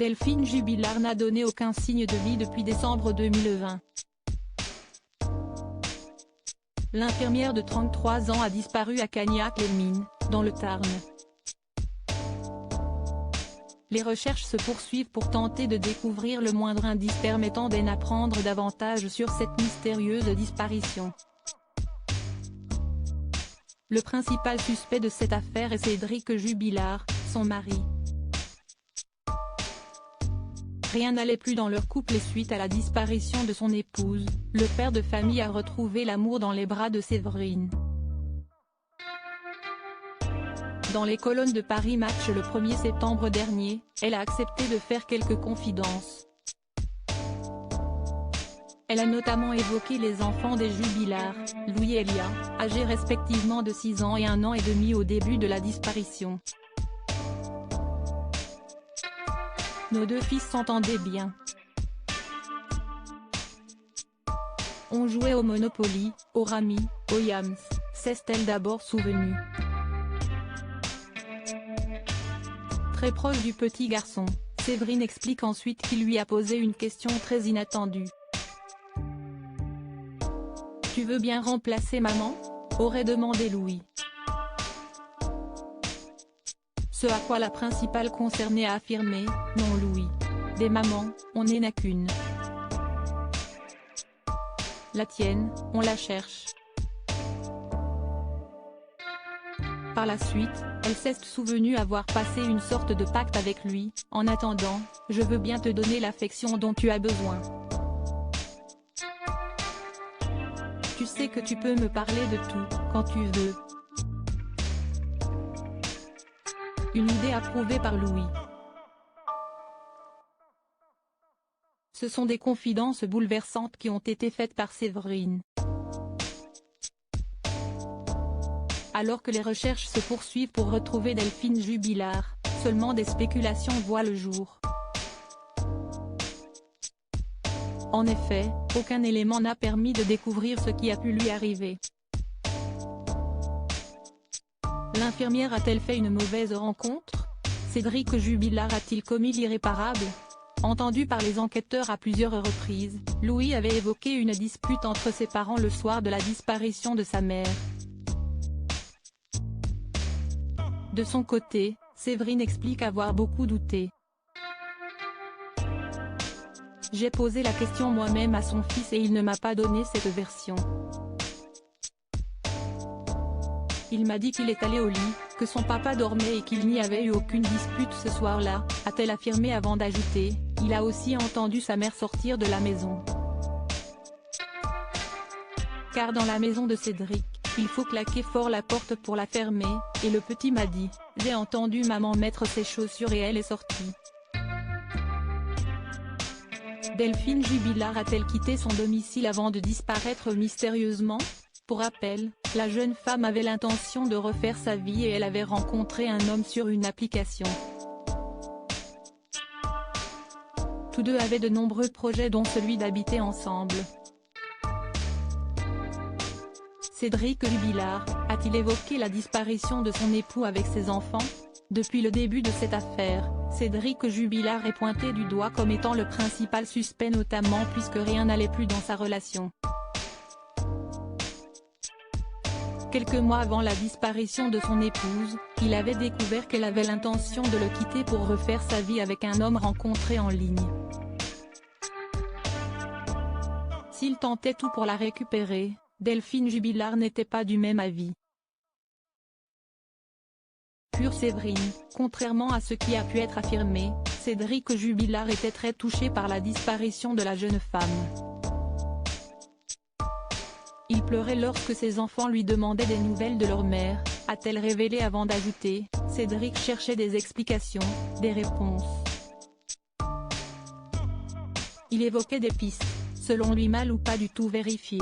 Delphine Jubilard n'a donné aucun signe de vie depuis décembre 2020. L'infirmière de 33 ans a disparu à Cagnac-les-Mines, dans le Tarn. Les recherches se poursuivent pour tenter de découvrir le moindre indice permettant d'en apprendre davantage sur cette mystérieuse disparition. Le principal suspect de cette affaire est Cédric Jubilard, son mari. Rien n'allait plus dans leur couple et suite à la disparition de son épouse, le père de famille a retrouvé l'amour dans les bras de Séverine. Dans les colonnes de Paris Match le 1er septembre dernier, elle a accepté de faire quelques confidences. Elle a notamment évoqué les enfants des Jubilard, Louis et Elia, âgés respectivement de 6 ans et 1 an et demi au début de la disparition. Nos 2 fils s'entendaient bien. On jouait au Monopoly, au Rami, au Yams, s'est-elle d'abord souvenue. Très proche du petit garçon, Séverine explique ensuite qu'il lui a posé une question très inattendue. « Tu veux bien remplacer maman ?» aurait demandé Louis. Ce à quoi la principale concernée a affirmé « Non Louis. Des mamans, on n'en a qu'une. La tienne, on la cherche. » Par la suite, elle s'est souvenue avoir passé une sorte de pacte avec lui, en attendant, je veux bien te donner l'affection dont tu as besoin. Tu sais que tu peux me parler de tout, quand tu veux. Une idée approuvée par Louis. Ce sont des confidences bouleversantes qui ont été faites par Séverine. Alors que les recherches se poursuivent pour retrouver Delphine Jubilard, seulement des spéculations voient le jour. En effet, aucun élément n'a permis de découvrir ce qui a pu lui arriver. L'infirmière a-t-elle fait une mauvaise rencontre? Cédric Jubilard a-t-il commis l'irréparable? Entendu par les enquêteurs à plusieurs reprises, Louis avait évoqué une dispute entre ses parents le soir de la disparition de sa mère. De son côté, Séverine explique avoir beaucoup douté. « J'ai posé la question moi-même à son fils et il ne m'a pas donné cette version. Il m'a dit qu'il est allé au lit, que son papa dormait et qu'il n'y avait eu aucune dispute ce soir-là, a-t-elle affirmé avant d'ajouter, il a aussi entendu sa mère sortir de la maison. Car dans la maison de Cédric, il faut claquer fort la porte pour la fermer, et le petit m'a dit, j'ai entendu maman mettre ses chaussures et elle est sortie. » Delphine Jubilard a-t-elle quitté son domicile avant de disparaître mystérieusement? Pour rappel, la jeune femme avait l'intention de refaire sa vie et elle avait rencontré un homme sur une application. Tous deux avaient de nombreux projets dont celui d'habiter ensemble. Cédric Jubilard, a-t-il évoqué la disparition de son époux avec ses enfants? Depuis le début de cette affaire, Cédric Jubilard est pointé du doigt comme étant le principal suspect notamment puisque rien n'allait plus dans sa relation. Quelques mois avant la disparition de son épouse, il avait découvert qu'elle avait l'intention de le quitter pour refaire sa vie avec un homme rencontré en ligne. S'il tentait tout pour la récupérer, Delphine Jubilard n'était pas du même avis. Pour Séverine, contrairement à ce qui a pu être affirmé, Cédric Jubilard était très touché par la disparition de la jeune femme. Il pleurait lorsque ses enfants lui demandaient des nouvelles de leur mère, a-t-elle révélé avant d'ajouter, Cédric cherchait des explications, des réponses. Il évoquait des pistes, selon lui mal ou pas du tout vérifiées.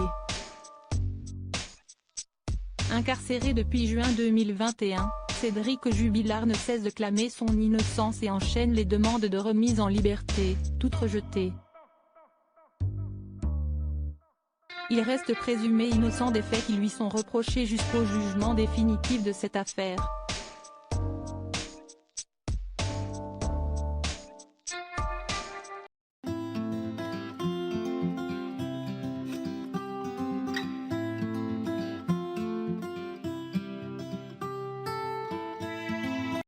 Incarcéré depuis juin 2021, Cédric Jubilard ne cesse de clamer son innocence et enchaîne les demandes de remise en liberté, toutes rejetées. Il reste présumé innocent des faits qui lui sont reprochés jusqu'au jugement définitif de cette affaire.